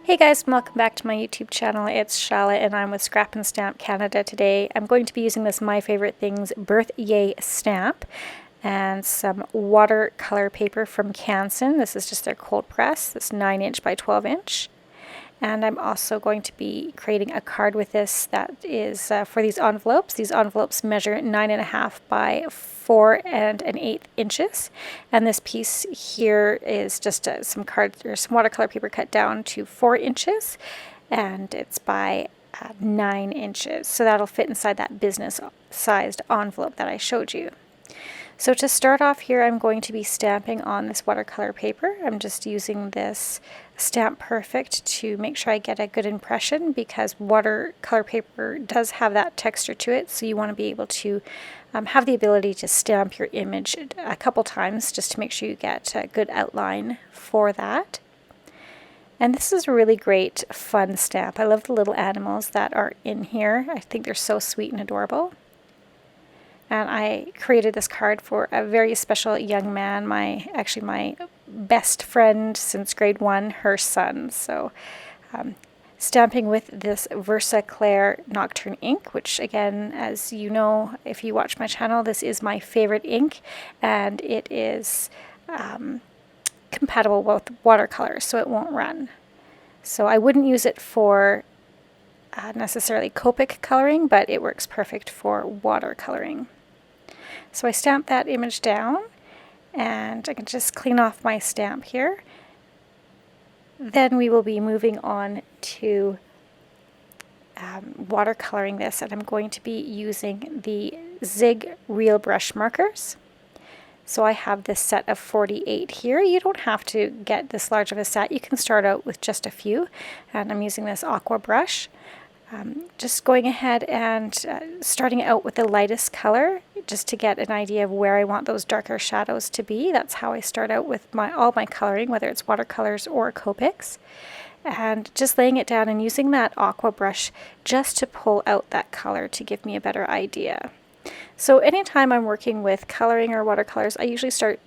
Hey guys, welcome back to my YouTube channel. It's Chala and I'm with Scrap and Stamp Canada today. I'm going to be using this My Favorite Things Birthday stamp and some watercolor paper from Canson. This is just their cold press. This 9" by 12". And I'm also going to be creating a card with this that is for these envelopes. These envelopes measure 9.5 by 4 1/8 inches. And this piece here is just some watercolor paper cut down to 4 inches. And it's by 9 inches. So that'll fit inside that business-sized envelope that I showed you. So to start off here, I'm going to be stamping on this watercolor paper. I'm just using this Stamp Perfect to make sure I get a good impression, because watercolor paper does have that texture to it, so you want to be able to have the ability to stamp your image a couple times just to make sure you get a good outline for that. And this is a really great, fun stamp. I love the little animals that are in here. I think they're so sweet and adorable. And I created this card for a very special young man, actually my best friend since grade 1, her son. So stamping with this Watercolour Nocturne ink, which again, as you know, if you watch my channel, this is my favorite ink, and it is compatible with watercolor, so it won't run. So I wouldn't use it for necessarily Copic coloring, but it works perfect for watercoloring. So I stamp that image down, and I can just clean off my stamp here. Then we will be moving on to watercoloring this, and I'm going to be using the Zig Real Brush markers. So I have this set of 48 here. You don't have to get this large of a set. You can start out with just a few, and I'm using this aqua brush. Just going ahead and starting out with the lightest color, just to get an idea of where I want those darker shadows to be. That's how I start out with all my coloring, whether it's watercolors or Copics. And just laying it down and using that aqua brush just to pull out that color to give me a better idea. So anytime I'm working with coloring or watercolors, I usually start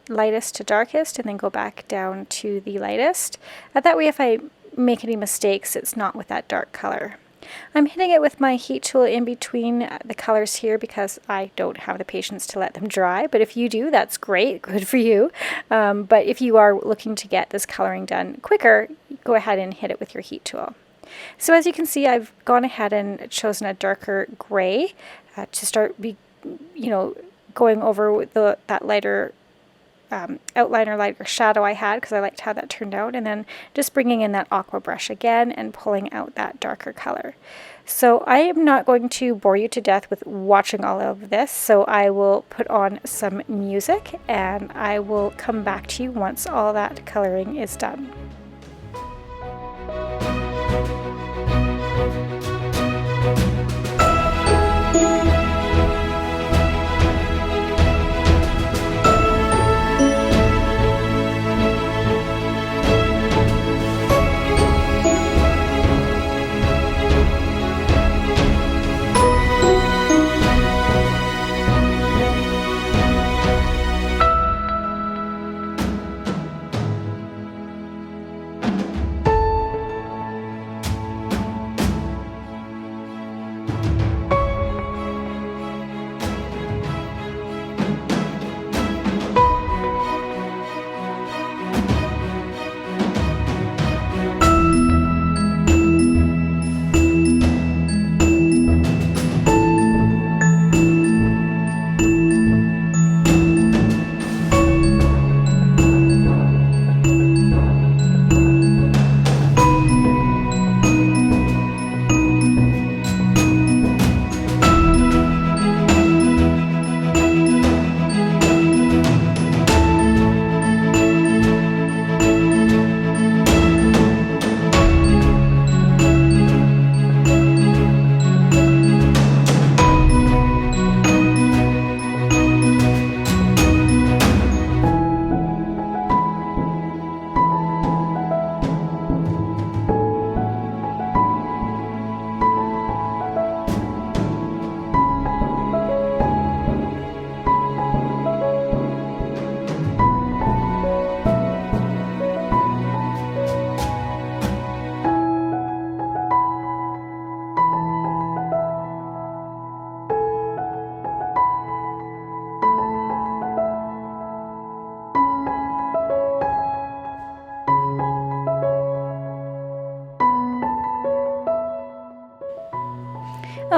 lightest to darkest and then go back down to the lightest. That way if I make any mistakes, it's not with that dark color. I'm hitting it with my heat tool in between the colors here because I don't have the patience to let them dry, but if you do, that's great, good for you. But if you are looking to get this coloring done quicker, go ahead and hit it with your heat tool. So as you can see, I've gone ahead and chosen a darker gray to start going over with that lighter outline or lighter shadow I had, because I liked how that turned out, and then just bringing in that aqua brush again and pulling out that darker color. So I am not going to bore you to death with watching all of this, so I will put on some music and I will come back to you once all that coloring is done.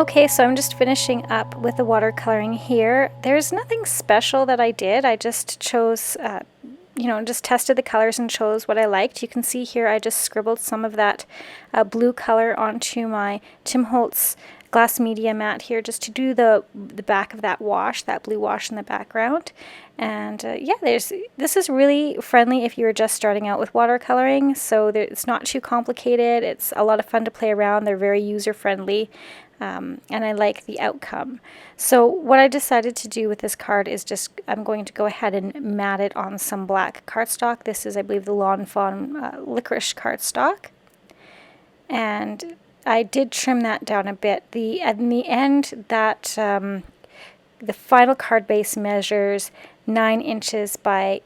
Okay, so I'm just finishing up with the watercoloring here. There's nothing special that I did. I just chose, just tested the colors and chose what I liked. You can see here I just scribbled some of that blue color onto my Tim Holtz glass media mat here just to do the back of that wash, that blue wash in the background. And yeah, this is really friendly if you're just starting out with watercoloring, so it's not too complicated. It's a lot of fun to play around. They're very user-friendly. And I like the outcome. So what I decided to do with this card is I'm going to go ahead and mat it on some black cardstock. This is, I believe, the Lawn Fawn licorice cardstock. And I did trim that down a bit. In the end, that the final card base measures 9 inches by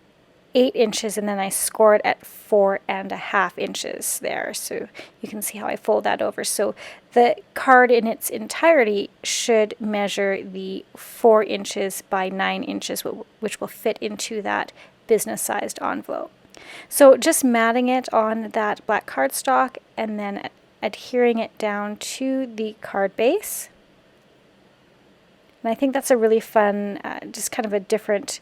8 inches, and then I score it at 4.5 inches there. So you can see how I fold that over. So the card in its entirety should measure the 4 inches by 9 inches, which will fit into that business-sized envelope. So just matting it on that black cardstock and then adhering it down to the card base. And I think that's a really fun, just kind of a different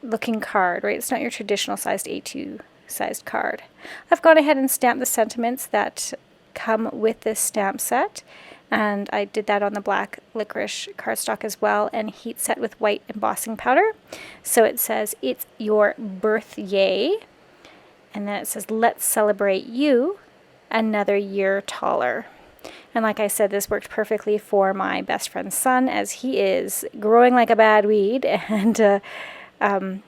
looking card, right? It's not your traditional sized A2 sized card. I've gone ahead and stamped the sentiments that come with this stamp set, and I did that on the black licorice cardstock as well, and heat set with white embossing powder. So it says, "It's your birthday," and then it says, "Let's celebrate you, another year taller." And like I said, this worked perfectly for my best friend's son, as he is growing like a bad weed, and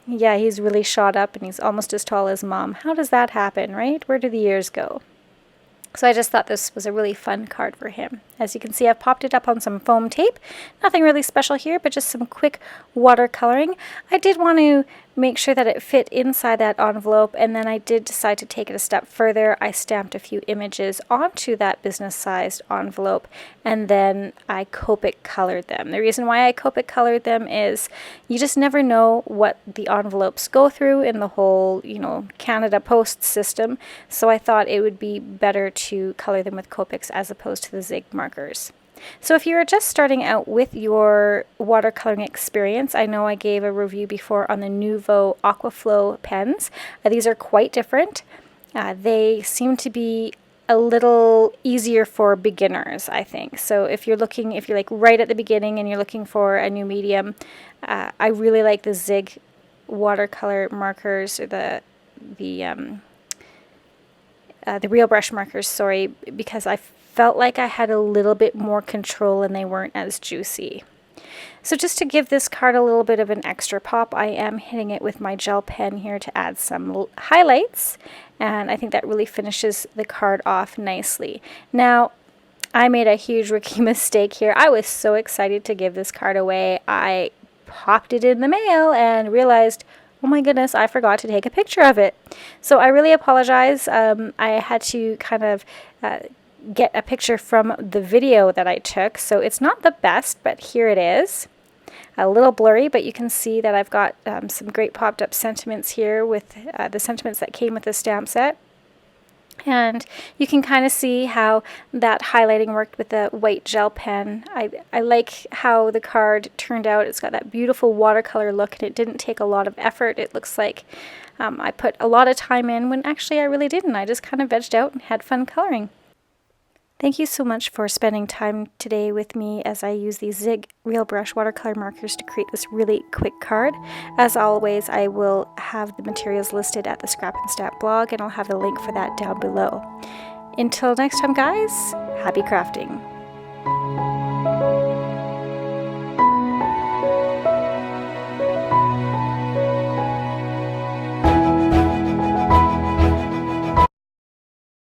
yeah, he's really shot up and he's almost as tall as Mom. How does that happen, right? Where do the years go? So I just thought this was a really fun card for him. As you can see, I've popped it up on some foam tape. Nothing really special here, but just some quick watercoloring. I did want to make sure that it fit inside that envelope, and then I did decide to take it a step further. I stamped a few images onto that business-sized envelope, and then I Copic colored them. The reason why I Copic colored them is you just never know what the envelopes go through in the whole, Canada Post system, so I thought it would be better to color them with Copics as opposed to the Zig markers. So if you're just starting out with your watercoloring experience, I know I gave a review before on the Nuvo Aquaflow pens. These are quite different. They seem to be a little easier for beginners, I think. So if you're like right at the beginning and you're looking for a new medium, I really like the Zig watercolor markers, or the real brush markers, sorry, because I felt like I had a little bit more control and they weren't as juicy. So just to give this card a little bit of an extra pop, I am hitting it with my gel pen here to add some highlights, and I think that really finishes the card off nicely. Now, I made a huge rookie mistake here. I was so excited to give this card away. I popped it in the mail and realized, oh my goodness, I forgot to take a picture of it. So I really apologize. I had to kind of get a picture from the video that I took, so it's not the best, but here it is. A little blurry, but you can see that I've got some great popped up sentiments here with the sentiments that came with the stamp set. And you can kind of see how that highlighting worked with the white gel pen. I like how the card turned out. It's got that beautiful watercolor look, and it didn't take a lot of effort. It looks like I put a lot of time in when actually I really didn't. I just kind of vegged out and had fun coloring. Thank you so much for spending time today with me as I use these Zig Real Brush watercolor markers to create this really quick card. As always, I will have the materials listed at the Scrap and Stamp blog, and I'll have a link for that down below. Until next time, guys, happy crafting!